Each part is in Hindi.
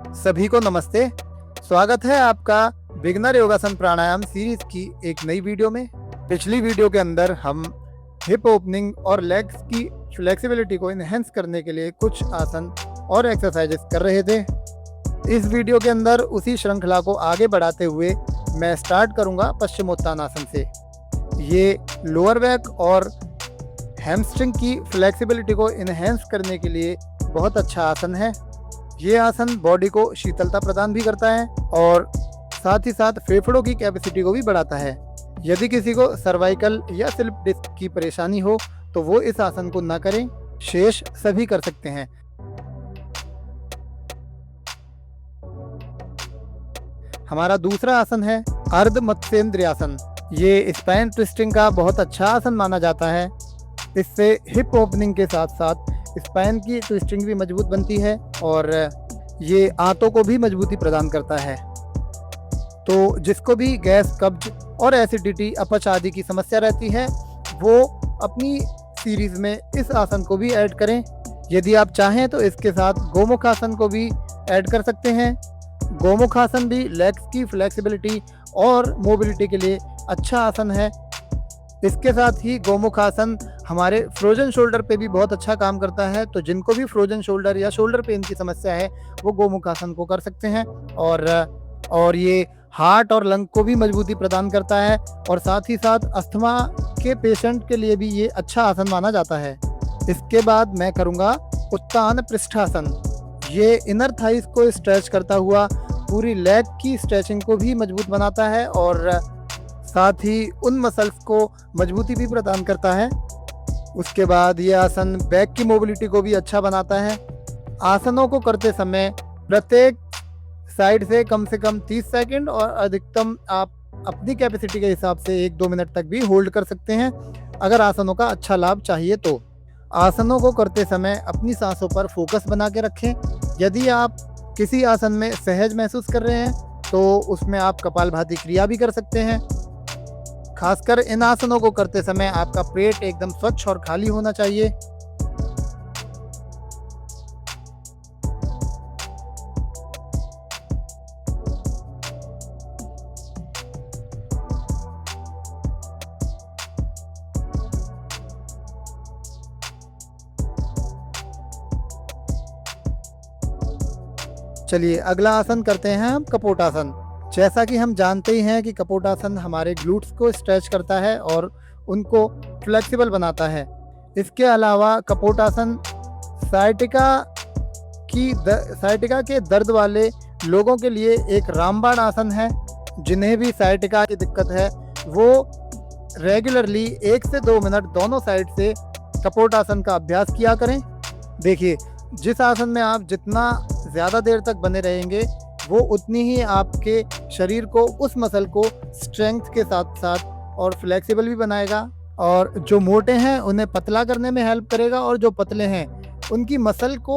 सभी को नमस्ते। स्वागत है आपका बिगनर योगासन प्राणायाम सीरीज की एक नई वीडियो में। पिछली वीडियो के अंदर हम हिप ओपनिंग और लेग्स की फ्लेक्सिबिलिटी को इनहेंस करने के लिए कुछ आसन और एक्सरसाइजेस कर रहे थे। इस वीडियो के अंदर उसी श्रृंखला को आगे बढ़ाते हुए मैं स्टार्ट करूंगा पश्चिमोत्तानासन से। ये लोअर बैक और हैमस्ट्रिंग की फ्लेक्सिबिलिटी को इनहेंस करने के लिए बहुत अच्छा आसन है। ये आसन बॉडी को शीतलता प्रदान भी करता है और साथ ही साथ फेफड़ों की कैपेसिटी को भी बढ़ाता है। यदि किसी को सर्वाइकल या स्लिप डिस्क की परेशानी हो तो वो इस आसन को न करें, शेष सभी कर सकते हैं। हमारा दूसरा आसन है अर्ध मत्स्येंद्रियासन। ये स्पाइन ट्विस्टिंग का बहुत अच्छा आसन माना जाता है। इससे हिप ओपनिंग के साथ साथ स्पाइन की ट्विस्टिंग भी मजबूत बनती है और ये आंतों को भी मजबूती प्रदान करता है। तो जिसको भी गैस, कब्ज और एसिडिटी, अपच आदि की समस्या रहती है वो अपनी सीरीज में इस आसन को भी ऐड करें। यदि आप चाहें तो इसके साथ गोमुख आसन को भी ऐड कर सकते हैं। गोमुख आसन भी लेग्स की फ्लेक्सिबिलिटी और मोबिलिटी के लिए अच्छा आसन है। इसके साथ ही गोमुख आसन हमारे फ्रोजन शोल्डर पे भी बहुत अच्छा काम करता है। तो जिनको भी फ्रोजन शोल्डर या शोल्डर पेन की समस्या है वो गोमुख आसन को कर सकते हैं और ये हार्ट और लंग को भी मजबूती प्रदान करता है और साथ ही साथ अस्थमा के पेशेंट के लिए भी ये अच्छा आसन माना जाता है। इसके बाद मैं करूँगा उत्तान पृष्ठासन। ये इनर थाइस को स्ट्रेच करता हुआ पूरी लेग की स्ट्रेचिंग को भी मजबूत बनाता है और साथ ही उन मसल्स को मजबूती भी प्रदान करता है। उसके बाद ये आसन बैक की मोबिलिटी को भी अच्छा बनाता है। आसनों को करते समय प्रत्येक साइड से कम 30 सेकंड और अधिकतम आप अपनी कैपेसिटी के हिसाब से 1-2 मिनट तक भी होल्ड कर सकते हैं अगर आसनों का अच्छा लाभ चाहिए तो। आसनों को करते समय अपनी सांसों पर फोकस बना के रखें। यदि आप किसी आसन में सहज महसूस कर रहे हैं तो उसमें आप कपालभाति क्रिया भी कर सकते हैं। खासकर इन आसनों को करते समय आपका पेट एकदम स्वच्छ और खाली होना चाहिए। चलिए अगला आसन करते हैं हम कपोटासन। जैसा कि हम जानते ही हैं कि कपोटासन हमारे ग्लूट्स को स्ट्रेच करता है और उनको फ्लेक्सिबल बनाता है। इसके अलावा कपोटासन साइटिका के दर्द वाले लोगों के लिए एक रामबाण आसन है। जिन्हें भी साइटिका की दिक्कत है वो रेगुलरली 1 से 2 मिनट दोनों साइड से कपोटासन का अभ्यास किया करें। देखिए, जिस आसन में आप जितना ज़्यादा देर तक बने रहेंगे वो उतनी ही आपके शरीर को, उस मसल को स्ट्रेंथ के साथ साथ और फ्लेक्सिबल भी बनाएगा और जो मोटे हैं उन्हें पतला करने में हेल्प करेगा और जो पतले हैं उनकी मसल को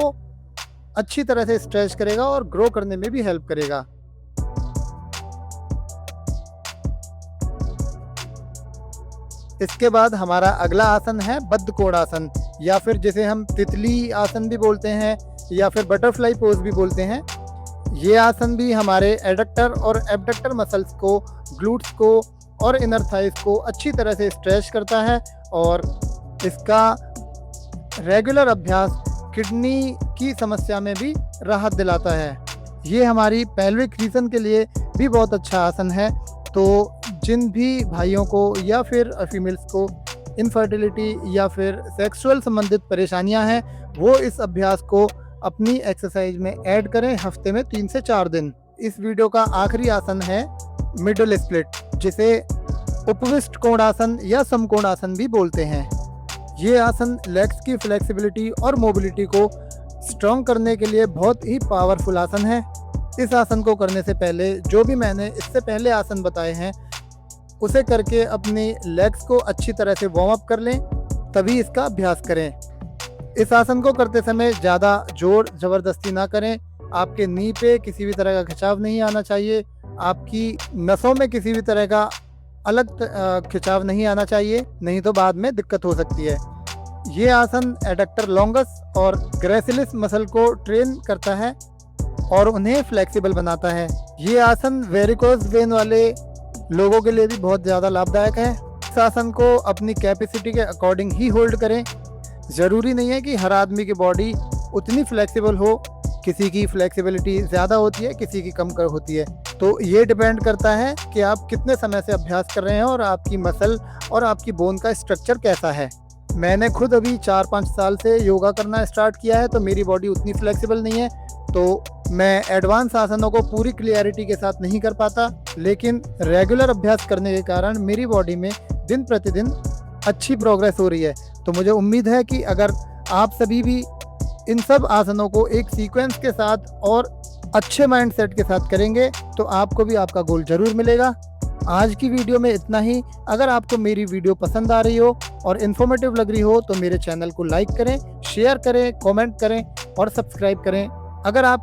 अच्छी तरह से स्ट्रेच करेगा और ग्रो करने में भी हेल्प करेगा। इसके बाद हमारा अगला आसन है बद्धकोणासन या फिर जिसे हम तितली आसन भी बोलते हैं या फिर बटरफ्लाई पोज भी बोलते हैं। ये आसन भी हमारे एडक्टर और एबडक्टर मसल्स को, ग्लूट्स को और इनर थाइस को अच्छी तरह से स्ट्रेच करता है और इसका रेगुलर अभ्यास किडनी की समस्या में भी राहत दिलाता है। ये हमारी पेल्विक रीजन के लिए भी बहुत अच्छा आसन है। तो जिन भी भाइयों को या फिर फीमेल्स को इनफर्टिलिटी या फिर सेक्सुअल संबंधित परेशानियां हैं वो इस अभ्यास को अपनी एक्सरसाइज में ऐड करें हफ्ते में 3 से 4 दिन। इस वीडियो का आखिरी आसन है मिडल स्प्लिट, जिसे उपविष्ट कोणासन या समकोणासन भी बोलते हैं। ये आसन लेग्स की फ्लेक्सिबिलिटी और मोबिलिटी को स्ट्रॉन्ग करने के लिए बहुत ही पावरफुल आसन है। इस आसन को करने से पहले जो भी मैंने इससे पहले आसन बताए हैं उसे करके अपनी लेग्स को अच्छी तरह से वार्म अप कर लें, तभी इसका अभ्यास करें। इस आसन को करते समय ज़्यादा जोर ज़बरदस्ती ना करें। आपके नी पे किसी भी तरह का खिंचाव नहीं आना चाहिए। आपकी नसों में किसी भी तरह का अलग खिंचाव नहीं आना चाहिए, नहीं तो बाद में दिक्कत हो सकती है। ये आसन एडक्टर लॉन्गस और ग्रेसिलिस मसल को ट्रेन करता है। और उन्हें फ्लेक्सिबल बनाता है। ये आसन वेरिकोज वेन वाले लोगों के लिए भी बहुत ज़्यादा लाभदायक है। इस आसन को अपनी कैपेसिटी के अकॉर्डिंग ही होल्ड करें। ज़रूरी नहीं है कि हर आदमी की बॉडी उतनी फ्लेक्सिबल हो, किसी की फ्लेक्सिबिलिटी ज़्यादा होती है, किसी की कम कर होती है। तो ये डिपेंड करता है कि आप कितने समय से अभ्यास कर रहे हैं और आपकी मसल और आपकी बोन का स्ट्रक्चर कैसा है। मैंने खुद अभी 4-5 साल से योगा करना स्टार्ट किया है, तो मेरी बॉडी उतनी फ्लेक्सिबल नहीं है, तो मैं एडवांस आसनों को पूरी क्लियरिटी के साथ नहीं कर पाता। लेकिन रेगुलर अभ्यास करने के कारण मेरी बॉडी में दिन प्रतिदिन अच्छी प्रोग्रेस हो रही है। तो मुझे उम्मीद है कि अगर आप सभी भी इन सब आसनों को एक सीक्वेंस के साथ और अच्छे माइंडसेट के साथ करेंगे तो आपको भी आपका गोल जरूर मिलेगा। आज की वीडियो में इतना ही। अगर आपको मेरी वीडियो पसंद आ रही हो और इन्फॉर्मेटिव लग रही हो तो मेरे चैनल को लाइक करें, शेयर करें, कमेंट करें और सब्सक्राइब करें। अगर आपका